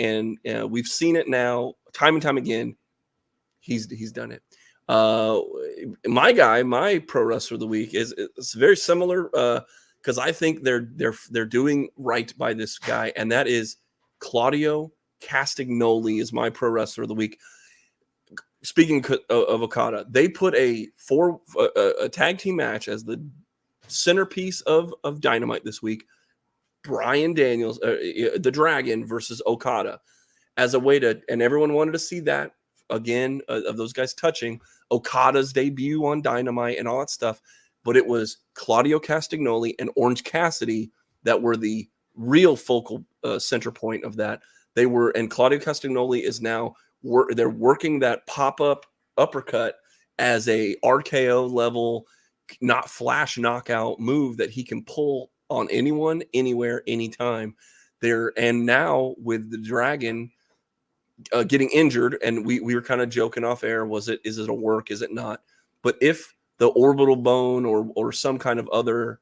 we've seen it now time and time again. He's done it. My pro wrestler of the week it's very similar because I think they're doing right by this guy, and that is Claudio Castagnoli is my pro wrestler of the week. Speaking of Okada, they put a tag team match as the centerpiece of Dynamite this week. Bryan Daniels, the Dragon versus Okada, as a way to, and everyone wanted to see that again of those guys touching Okada's debut on Dynamite and all that stuff. But it was Claudio Castagnoli and Orange Cassidy that were the real focal center point of that. They were, and Claudio Castagnoli is now they're working that pop-up uppercut as a RKO level, not flash knockout move that he can pull on anyone, anywhere, anytime. And now with the Dragon getting injured, and we were kind of joking off air, is it a work, is it not? But if the orbital bone or some kind of other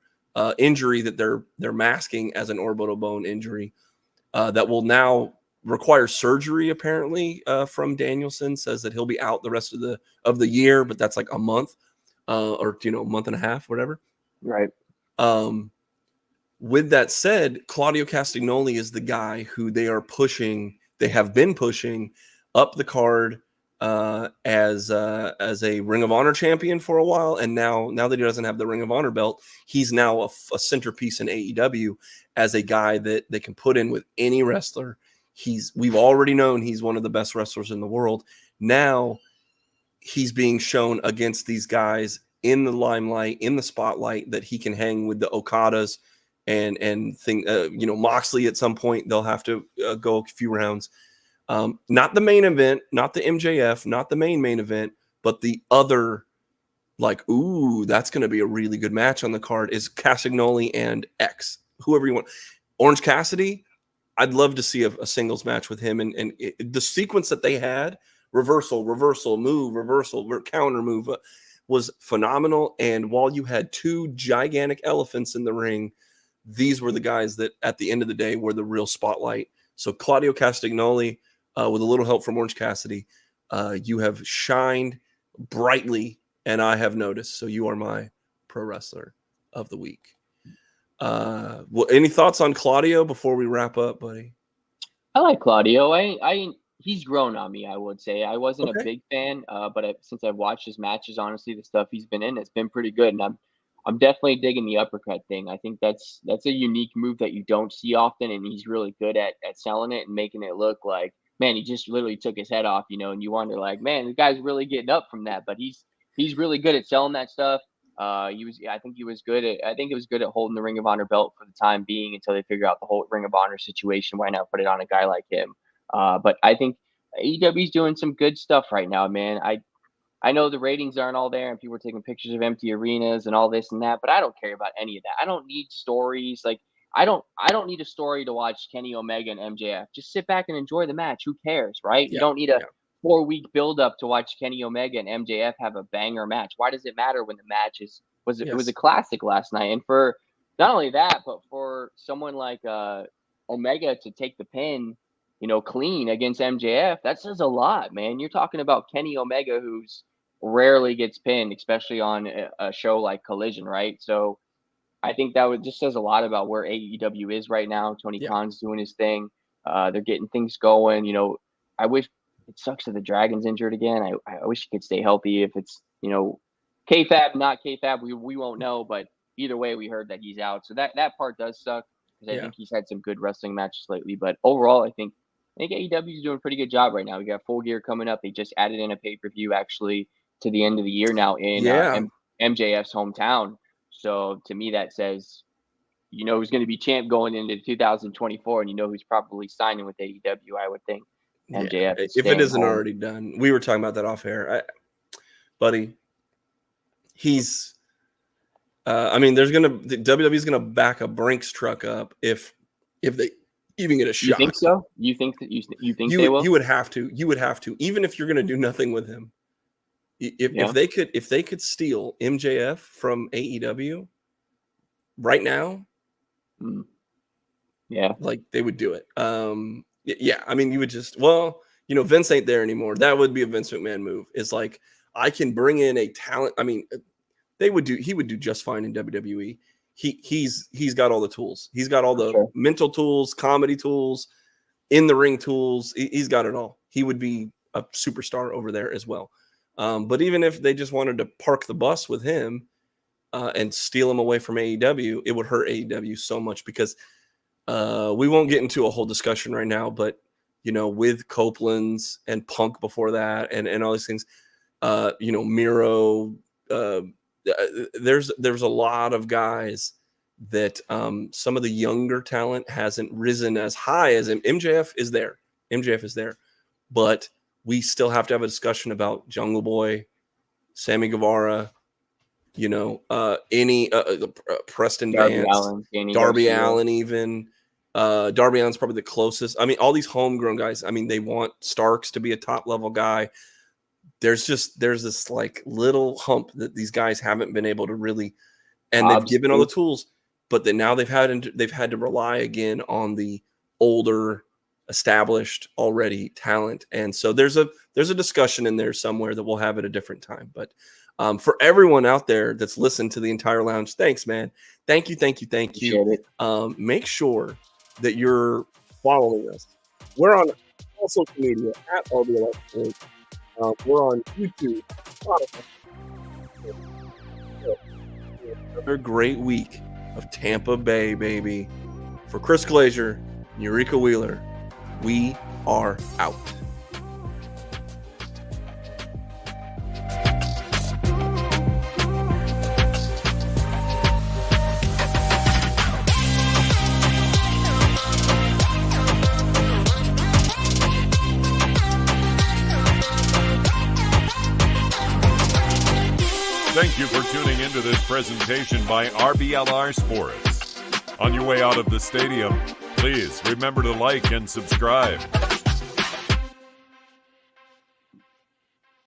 injury that they're masking as an orbital bone injury that will now require surgery, apparently, from Danielson, says that he'll be out the rest of the year, but that's like a month or a month and a half, whatever. Right. With that said, Claudio Castagnoli is the guy who they have been pushing up the card as a Ring of Honor champion for a while, and now that he doesn't have the Ring of Honor belt, he's now a centerpiece in AEW as a guy that they can put in with any wrestler. We've already known he's one of the best wrestlers in the world. Now he's being shown against these guys in the limelight, in the spotlight, that he can hang with the Okadas and think, Moxley at some point, they'll have to go a few rounds. Not the main event, not the MJF, not the main event, but the other, like, ooh, that's going to be a really good match on the card is Castagnoli and X, whoever you want. Orange Cassidy, I'd love to see a singles match with him. And the sequence that they had, reversal, move, reversal, counter move, was phenomenal. And while you had two gigantic elephants in the ring, these were the guys that at the end of the day were the real spotlight. So Claudio Castagnoli, with a little help from Orange Cassidy, you have shined brightly, and I have noticed. So you are my pro wrestler of the week. Any thoughts on Claudio before we wrap up, buddy? I like Claudio. He's grown on me, I would say. I wasn't a big fan, but since I've watched his matches, honestly, the stuff he's been in, it's been pretty good. And I'm definitely digging the uppercut thing. I think that's a unique move that you don't see often, and he's really good at selling it and making it look like, man, he just literally took his head off, and you wonder, like, man, the guy's really getting up from that. But he's really good at selling that stuff. I think it was good at holding the Ring of Honor belt for the time being until they figure out the whole Ring of Honor situation. Why not put it on a guy like him? But I think AEW's doing some good stuff right now, man. I know the ratings aren't all there and people are taking pictures of empty arenas and all this and that, but I don't care about any of that. I don't need stories. Like, I don't need a story to watch Kenny Omega and MJF. Just sit back and enjoy the match. Who cares, right? You don't need a 4-week buildup to watch Kenny Omega and MJF have a banger match. Why does it matter when the match it was a classic last night? And for not only that, but for someone like Omega to take the pin, clean against MJF, that says a lot, man. You're talking about Kenny Omega, who's rarely gets pinned, especially on a show like Collision, right? So I think that just says a lot about where AEW is right now. Tony Khan's doing his thing. They're getting things going. I wish, it sucks that the Dragon's injured again. I wish he could stay healthy. If it's, kayfabe, not kayfabe, we won't know. But either way, we heard that he's out. So that part does suck because I think he's had some good wrestling matches lately. But overall, I think AEW is doing a pretty good job right now. We got Full Gear coming up. They just added in a pay-per-view actually to the end of the year now in MJF's hometown. So to me, that says, who's going to be champ going into 2024, and who's probably signing with AEW, I would think. MJF. If it isn't already done. We were talking about that off air. Buddy, he's I mean, the WWE's gonna back a Brinks truck up if they even get a shot. You think so? You think that you think they will? You would have to. You would have to, even if you're gonna do nothing with him. If they could steal MJF from AEW right now, yeah, like they would do it. Yeah, I mean, you would just Vince ain't there anymore. That would be a Vince McMahon move. It's like I can bring in a talent. I mean, he would do just fine in WWE. He's got all the tools. He's got all the mental tools, comedy tools, in the ring tools. He's got it all. He would be a superstar over there as well. But even if they just wanted to park the bus with him and steal him away from AEW, it would hurt AEW so much because we won't get into a whole discussion right now. But with Copeland's and Punk before that, and all these things, Miro. There's a lot of guys that some of the younger talent hasn't risen as high as him. MJF is there, but we still have to have a discussion about Jungle Boy, Sammy Guevara, Preston Vance, Darby Allin, even Darby Allin's probably the closest. I mean, all these homegrown guys. I mean, they want Starks to be a top level guy. There's this like little hump that these guys haven't been able to really, and they've given all the tools, but then now they've had to rely again on the older, established already talent. And so there's a discussion in there somewhere that we'll have at a different time. But for everyone out there that's listened to the entire lounge, thanks, man. Thank you. Make sure that you're following us. We're on all social media at RBL Sports. We're on YouTube. Another great week of Tampa Bay, baby. For Chris Glazier, Eureka Wheeler, we are out. Thank you for tuning into this presentation by RBLR Sports. On your way out of the stadium, please remember to like and subscribe.